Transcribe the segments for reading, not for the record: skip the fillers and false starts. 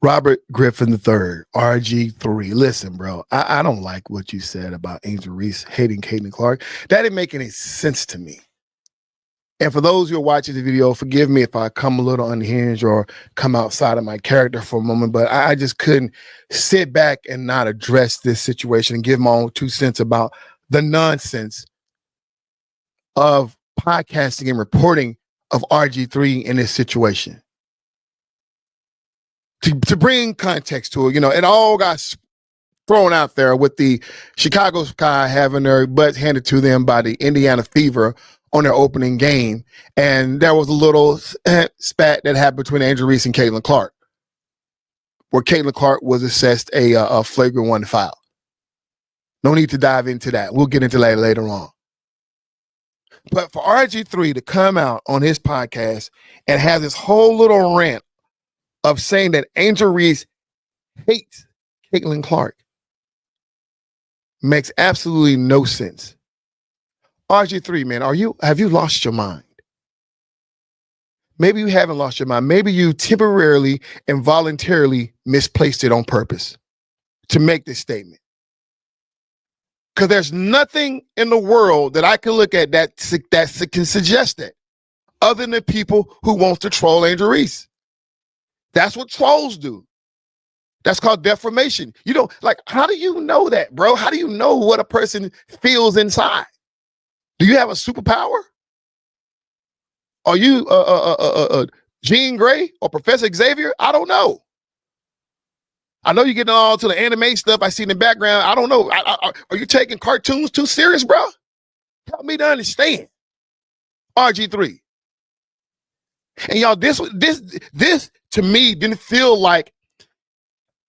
Robert Griffin III, RG3. Listen, bro, I don't like what you said about Angel Reese hating Caitlin Clark. That didn't make any sense to me. And for those who are watching the video, forgive me if I come a little unhinged or come outside of my character for a moment, but I just couldn't sit back and not address this situation and give my own 2 cents about the nonsense of podcasting and reporting of RG3 in this situation. To bring context to it, it all got thrown out there with the Chicago Sky having their butts handed to them by the Indiana Fever on their opening game. And there was a little spat that happened between Angel Reese and Caitlin Clark, where Caitlin Clark was assessed a flagrant 1 foul. No need to dive into that. We'll get into that later on. But for RG3 to come out on his podcast and have this whole little rant of saying that Angel Reese hates Caitlin Clark makes absolutely no sense. RG3, man, have you lost your mind? Maybe you haven't lost your mind. Maybe you temporarily and voluntarily misplaced it on purpose to make this statement. Because there's nothing in the world that I can look at that can suggest that, other than people who want to troll Angel Reese. That's what trolls do. That's called defamation. How do you know that, bro? How do you know what a person feels inside? Do you have a superpower? Are you Jean Grey or Professor Xavier? I don't know. I know you're getting all to the anime stuff I see in the background. I don't know. Are you taking cartoons too serious, bro? Help me to understand. RG3. And y'all, this to me didn't feel like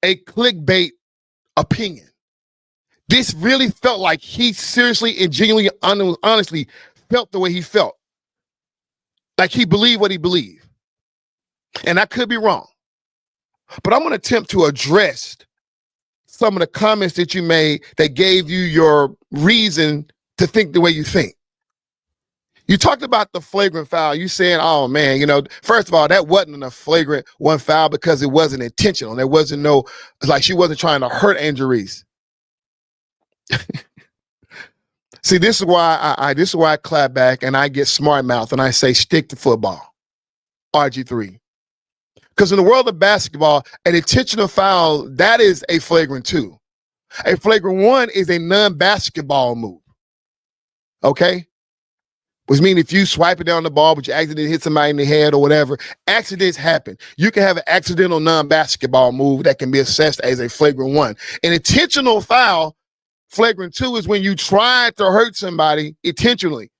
a clickbait opinion. This really felt like he seriously and genuinely, honestly felt the way he felt. Like he believed what he believed. And I could be wrong. But I'm going to attempt to address some of the comments that you made that gave you your reason to think the way you think. You talked about the flagrant foul. You saying, oh man, first of all, that wasn't a flagrant 1 foul because it wasn't intentional. There wasn't she wasn't trying to hurt Angel Reese. See, this is why I clap back and I get smart mouth and I say stick to football. RG3. Because in the world of basketball, an intentional foul, that is a flagrant 2. A flagrant 1 is a non-basketball move. Okay? Which means if you swipe it down the ball, but you accidentally hit somebody in the head or whatever, accidents happen. You can have an accidental non-basketball move that can be assessed as a flagrant 1. An intentional foul, flagrant 2, is when you try to hurt somebody intentionally.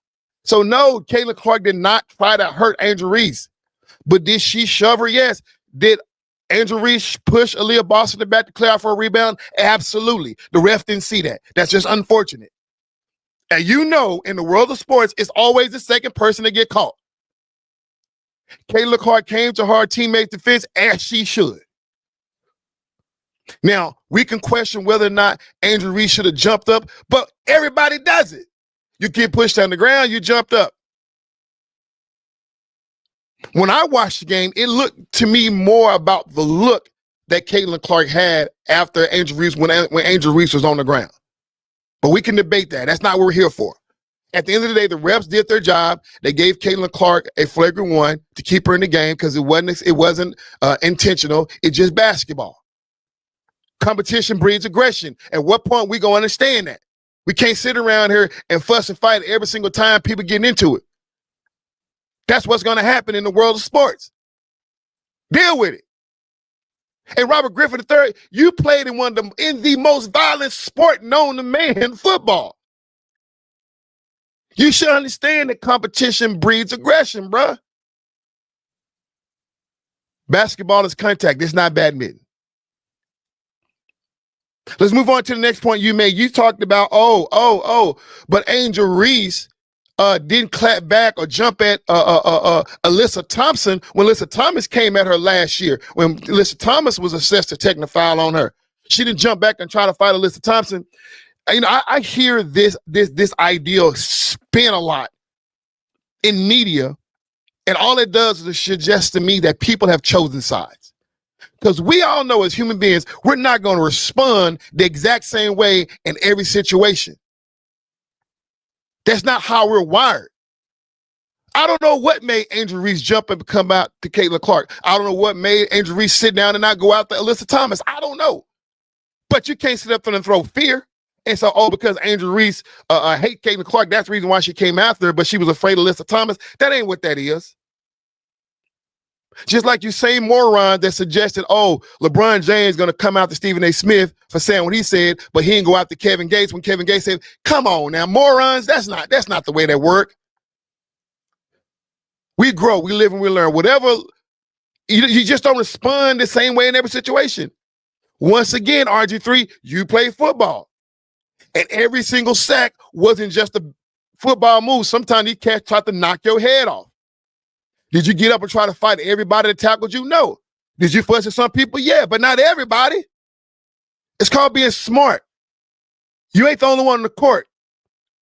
So no, Caitlin Clark did not try to hurt Angel Reese. But did she shove her? Yes. Did Angel Reese push Aaliyah Boston to back to clear out for a rebound? Absolutely. The ref didn't see that. That's just unfortunate. And in the world of sports, it's always the second person to get caught. Caitlin Clark came to her teammate's defense as she should. Now, we can question whether or not Angel Reese should have jumped up, but everybody does it. You get pushed on the ground, you jumped up. When I watched the game, it looked to me more about the look that Caitlin Clark had after Angel Reese, when Angel Reese was on the ground. But we can debate that. That's not what we're here for. At the end of the day, the refs did their job. They gave Caitlin Clark a flagrant 1 to keep her in the game because it wasn't intentional. It's just basketball. Competition breeds aggression. At what point we gonna understand that? We can't sit around here and fuss and fight every single time people getting into it. That's what's going to happen in the world of sports. Deal with it. And Robert Griffin III, you played in the most violent sport known to man, football. You should understand that competition breeds aggression, bruh. Basketball is contact. It's not badminton. Let's move on to the next point you made. You talked about, but Angel Reese didn't clap back or jump at Alyssa Thompson when Alyssa Thomas came at her last year. When Alyssa Thomas was assessed a technical foul on her, she didn't jump back and try to fight Alyssa Thompson. I hear this ideal spin a lot in media And all it does is suggest to me that people have chosen sides. Because we all know as human beings, we're not going to respond the exact same way in every situation. That's not how we're wired. I don't know what made Angel Reese jump and come out to Caitlin Clark. I don't know what made Angel Reese sit down and not go out to Alyssa Thomas. I don't know. But you can't sit up there and throw fear. And so, because Angel Reese hate Caitlin Clark, that's the reason why she came after her, but she was afraid of Alyssa Thomas. That ain't what that is. Just like you same moron that suggested, LeBron James going to come out to Stephen A. Smith for saying what he said, but he didn't go out to Kevin Gates when Kevin Gates said, come on now, morons, that's not the way that work. We grow, we live, and we learn. Whatever, you just don't respond the same way in every situation. Once again, RG3, you play football. And every single sack wasn't just a football move. Sometimes these cats tried to knock your head off. Did you get up and try to fight everybody that tackled you? No. Did you fuss at some people? Yeah, but not everybody. It's called being smart. You ain't the only one on the court,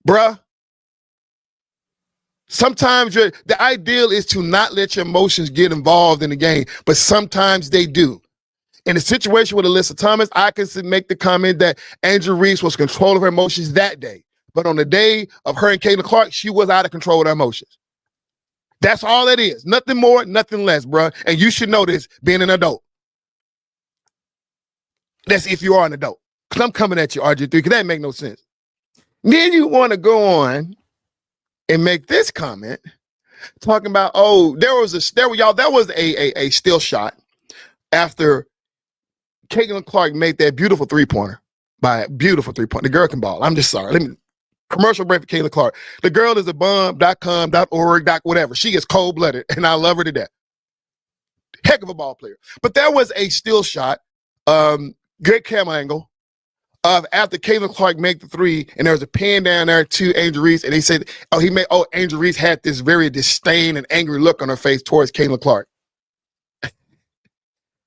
bruh. Sometimes the ideal is to not let your emotions get involved in the game, but sometimes they do. In the situation with Alyssa Thomas, I can make the comment that Angel Reese was control of her emotions that day. But on the day of her and Caitlin Clark, she was out of control of her emotions. That's all it is. Nothing more, nothing less, bro. And you should know this being an adult. That's if you are an adult. Because I'm coming at you, RG3, because that make no sense. Then you want to go on and make this comment talking about, there was a still shot after Caitlin Clark made that beautiful three-pointer. The girl can ball. I'm just sorry. Commercial break for Caitlin Clark. The girl is a bomb.com, .org, whatever. She is cold-blooded, and I love her to death. Heck of a ball player. But there was a still shot, great camera angle, of after Caitlin Clark made the three, and there was a pan down there to Angel Reese, and they said, Angel Reese had this very disdain and angry look on her face towards Caitlin Clark.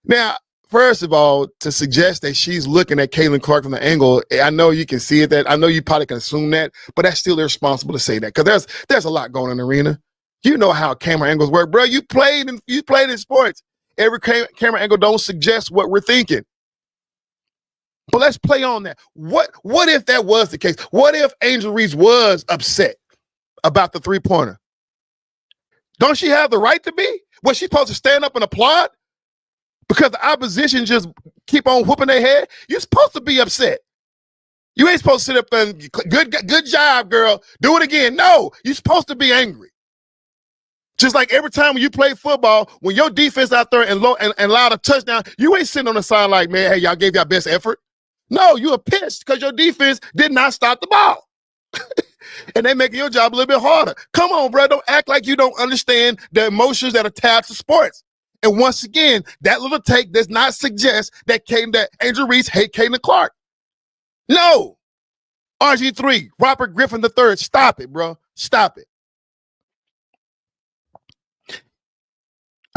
Now, first of all, to suggest that she's looking at Caitlin Clark from the angle, I know you can see it. That I know you probably can assume that, but that's still irresponsible to say that because there's a lot going on in the arena. You know how camera angles work, bro. You played in sports. Every camera angle don't suggest what we're thinking. But let's play on that. What if that was the case? What if Angel Reese was upset about the three-pointer? Don't she have the right to be? Was she supposed to stand up and applaud? Because the opposition just keep on whooping their head? You're supposed to be upset. You ain't supposed to sit up there and, good job, girl. Do it again. No, you're supposed to be angry. Just like every time when you play football, when your defense out there and allowed a touchdown, you ain't sitting on the side like, man, hey, y'all gave y'all best effort. No, you are pissed because your defense did not stop the ball. And they making your job a little bit harder. Come on, bro. Don't act like you don't understand the emotions that are attached to sports. And once again, that little take does not suggest that Angel Reese hate Caitlin Clark. No. RG3, Robert Griffin III, stop it, bro. Stop it.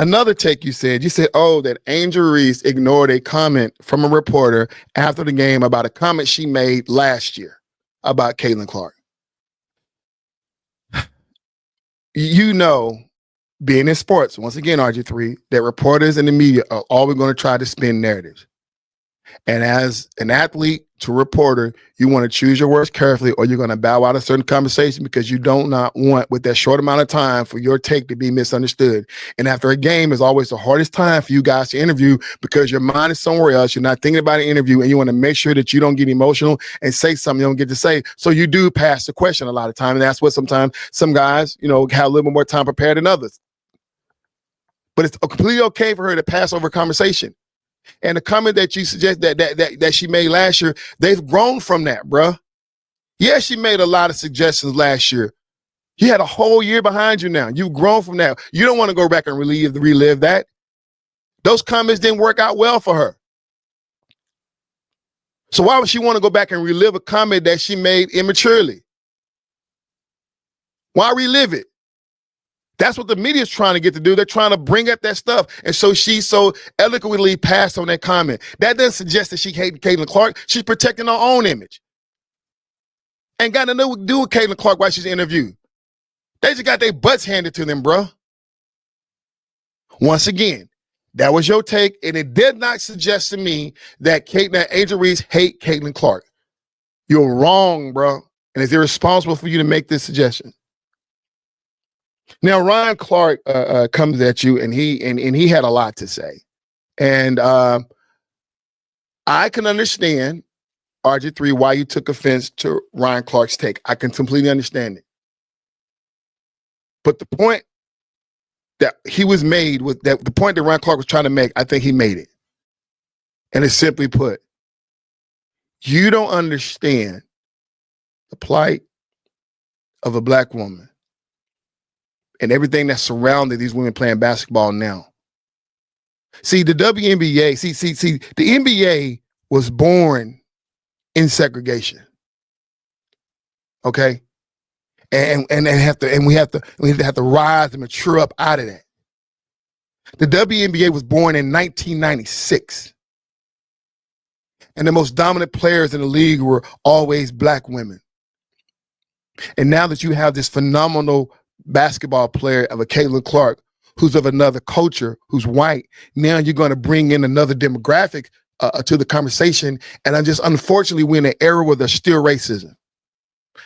Another take you said, that Angel Reese ignored a comment from a reporter after the game about a comment she made last year about Caitlin Clark. You know, being in sports, once again, RG3, that reporters and the media are always going to try to spin narratives. And as an athlete to reporter, you want to choose your words carefully or you're going to bow out of certain conversation because you don't not want, with that short amount of time, for your take to be misunderstood. And after a game is always the hardest time for you guys to interview because your mind is somewhere else. You're not thinking about an interview and you want to make sure that you don't get emotional and say something you don't get to say. So you do pass the question a lot of time. And that's what sometimes some guys, have a little bit more time prepared than others. But it's completely okay for her to pass over conversation. And the comment that you suggest that she made last year, they've grown from that, bruh. Yeah, she made a lot of suggestions last year. You had a whole year behind you now. You've grown from that. You don't want to go back and relive that. Those comments didn't work out well for her. So why would she want to go back and relive a comment that she made immaturely? Why relive it? That's what the media is trying to get to do. They're trying to bring up that stuff. And so she so eloquently passed on that comment. That doesn't suggest that she hated Caitlin Clark. She's protecting her own image. Ain't got nothing to do with Caitlin Clark while she's interviewed. They just got their butts handed to them, bro. Once again, that was your take, and it did not suggest to me that Angel Reese hate Caitlin Clark. You're wrong, bro, and it's irresponsible for you to make this suggestion. Now, Ryan Clark comes at you, and he had a lot to say, and I can understand, RG3, why you took offense to Ryan Clark's take. I can completely understand it. But the point that he was made with that, the point that Ryan Clark was trying to make, I think he made it. And it's simply put, you don't understand the plight of a black woman and everything that surrounded these women playing basketball now. See, the WNBA, the NBA was born in segregation. Okay? And we have to rise and mature up out of that. The WNBA was born in 1996. And the most dominant players in the league were always black women. And now that you have this phenomenal basketball player of a Caitlin Clark, who's of another culture, who's white, now you're going to bring in another demographic to the conversation. And unfortunately, we're in an era where there's still racism.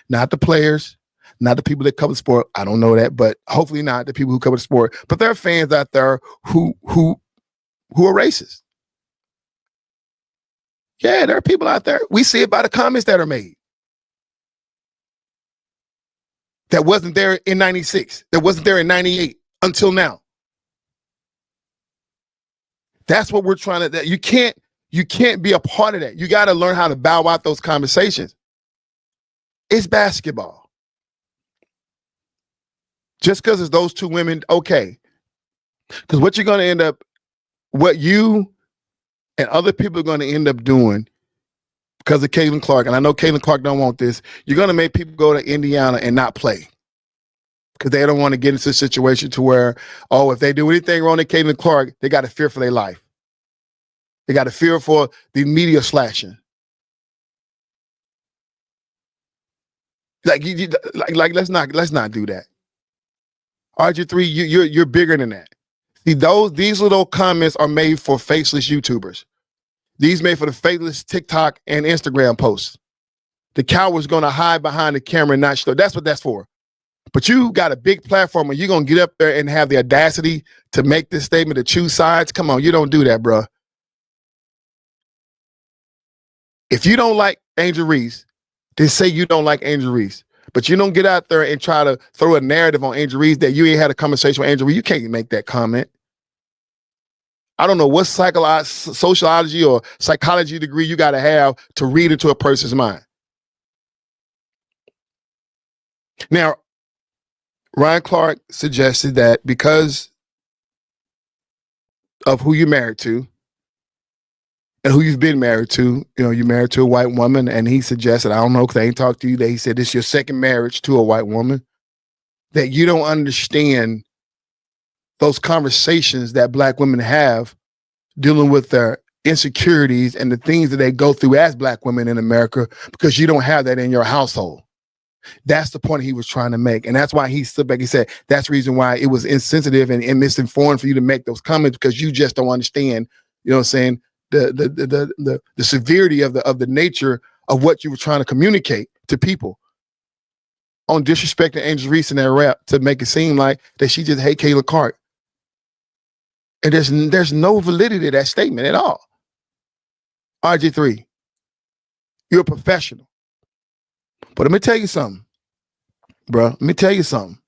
Not the players, not the people that cover the sport. I don't know that, but hopefully not the people who cover the sport. But there are fans out there who are racist. Yeah, there are people out there. We see it by the comments that are made. That wasn't there in 96. That wasn't there in 98 until now. That's what we're trying to, you can't be a part of that. You got to learn how to bow out those conversations. It's basketball. Just because it's those two women, okay. Because what you're going to end up, what you and other people are going to end up doing because of Caitlin Clark, and I know Caitlin Clark don't want this, you're going to make people go to Indiana and not play because they don't want to get into a situation to where, if they do anything wrong to Caitlin Clark, they got to fear for their life. They got to fear for the media slashing. Like let's not do that. RG3, you're bigger than that. See, these little comments are made for faceless YouTubers. These made for the faceless TikTok and Instagram posts. The coward's gonna hide behind the camera and not show. That's what that's for. But you got a big platform and you're gonna get up there and have the audacity to make this statement, to choose sides. Come on, you don't do that, bro. If you don't like Angel Reese, then say you don't like Angel Reese. But you don't get out there and try to throw a narrative on Angel Reese that you ain't had a conversation with Angel Reese. You can't make that comment. I don't know what sociology or psychology degree you got to have to read into a person's mind. Now, Ryan Clark suggested that because of who you're married to and who you've been married to, you're married to a white woman, and he suggested, I don't know because I ain't talked to you, that he said this is your second marriage to a white woman, that you don't understand those conversations that black women have dealing with their insecurities and the things that they go through as black women in America because you don't have that in your household. That's the point he was trying to make. And that's why he stood back. He said, that's the reason why it was insensitive and misinformed for you to make those comments, because you just don't understand, you know what I'm saying, the severity of the nature of what you were trying to communicate to people on disrespecting Angel Reese in that rap to make it seem like that she just hate Caitlin Clark. And there's no validity to that statement at all. RG3, you're a professional. But let me tell you something, bro. Let me tell you something.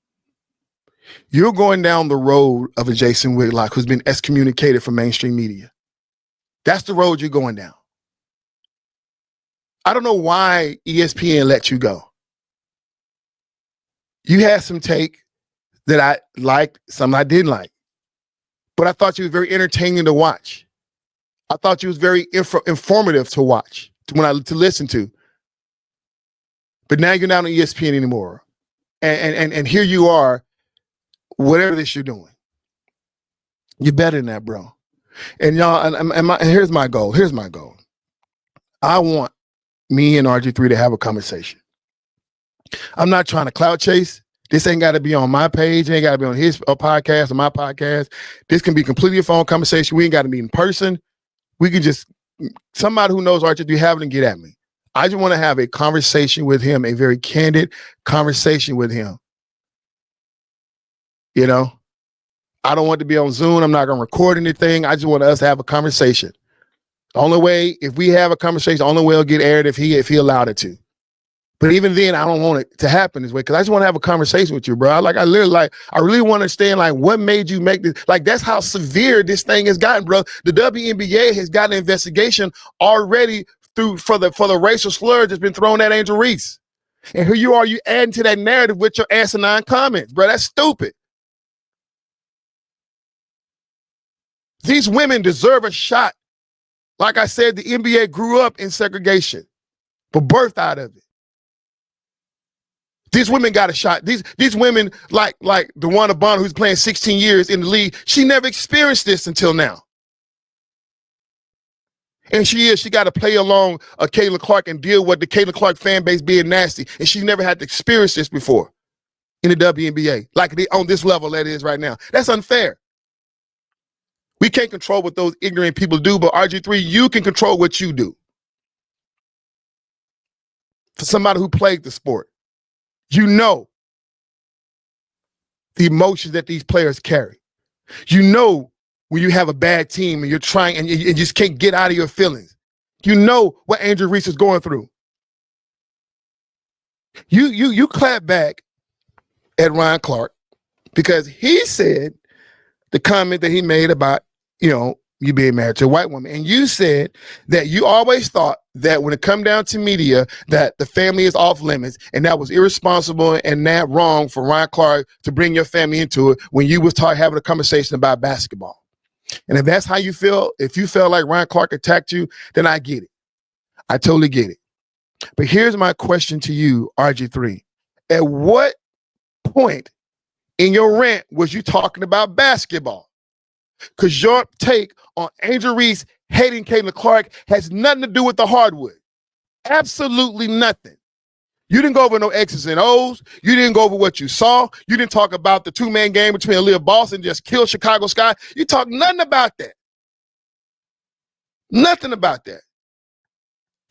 You're going down the road of a Jason Whitlock who's been excommunicated from mainstream media. That's the road you're going down. I don't know why ESPN let you go. You had some take that I liked, some I didn't like. But I thought you was very entertaining to watch. I thought you was very informative to watch, to listen to. But now you're not on ESPN anymore. And here you are, whatever this you're doing. You're better than that, bro. And y'all, and here's my goal. Here's my goal. I want me and RG3 to have a conversation. I'm not trying to clout chase. This ain't got to be on my page. It ain't got to be on his podcast or my podcast. This can be completely a phone conversation. We ain't got to meet in person. We can just, somebody who knows RG3 have it and get at me. I just want to have a conversation with him, a very candid conversation with him. You know, I don't want to be on Zoom. I'm not going to record anything. I just want us to have a conversation. The only way, if we have a conversation, the only way it'll get aired if he allowed it to. But even then, I don't want it to happen this way because I just want to have a conversation with you, bro. I really want to understand, like, what made you make this? Like, that's how severe this thing has gotten, bro. The WNBA has got an investigation already for the racial slur that's been thrown at Angel Reese. And here you are, you adding to that narrative with your asinine comments, bro. That's stupid. These women deserve a shot. Like I said, the NBA grew up in segregation, but birthed out of it. These women got a shot. These women, like DeWanda Bonner, who's playing 16 years in the league, she never experienced this until now. And she got to play along Caitlin Clark and deal with the Caitlin Clark fan base being nasty. And she never had to experience this before in the WNBA, like on this level that it is right now. That's unfair. We can't control what those ignorant people do, but RG3, you can control what you do. For somebody who played the sport, you know the emotions that these players carry. You know when you have a bad team and you're trying and you just can't get out of your feelings. You know what Angel Reese is going through. You clap back at Ryan Clark because he said the comment that he made about, you being married to a white woman. And you said that you always thought that when it come down to media, that the family is off limits, and that was irresponsible and that wrong for Ryan Clark to bring your family into it when you was having a conversation about basketball. And if that's how you feel, if you felt like Ryan Clark attacked you, then I get it. I totally get it. But here's my question to you, RG3. At what point in your rant was you talking about basketball? Because your take on Angel Reese hating Caitlin Clark has nothing to do with the hardwood. Absolutely nothing. You didn't go over no X's and O's. You didn't go over what you saw. You didn't talk about the two-man game between Aaliyah Boston and just kill Chicago Sky. You talked nothing about that. Nothing about that.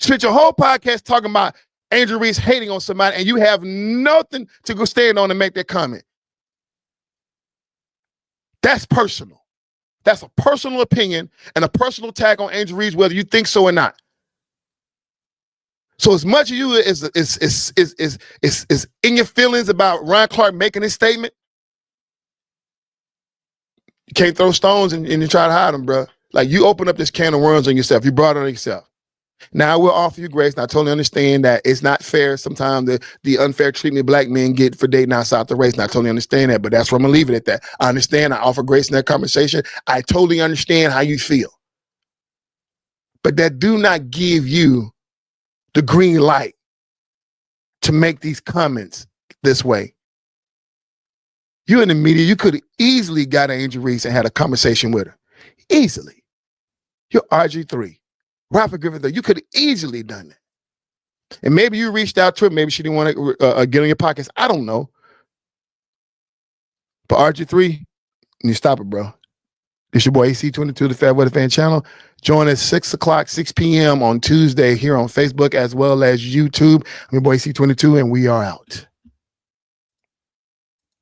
Spent your whole podcast talking about Angel Reese hating on somebody, and you have nothing to go stand on and make that comment. That's personal. That's a personal opinion and a personal attack on Angel Reese, whether you think so or not. So as much as you is in your feelings about Ryan Clark making his statement, you can't throw stones and you try to hide them, bro. Like, you open up this can of worms on yourself. You brought it on yourself. Now, I will offer you grace, and I totally understand that it's not fair sometimes the unfair treatment black men get for dating outside the race, and I totally understand that, but that's where I'm going to leave it at that. I understand. I offer grace in that conversation. I totally understand how you feel. But that do not give you the green light to make these comments this way. You in the media, you could have easily got Angel Reese and had a conversation with her. Easily. You're RG3. Robert Griffin, though, you could have easily done that. And maybe you reached out to her. Maybe she didn't want to get in your pockets. I don't know. But RG3, you stop it, bro. It's your boy AC22, the Fat Weather Fan channel. Join us 6 p.m. on Tuesday here on Facebook as well as YouTube. I'm your boy AC22, and we are out.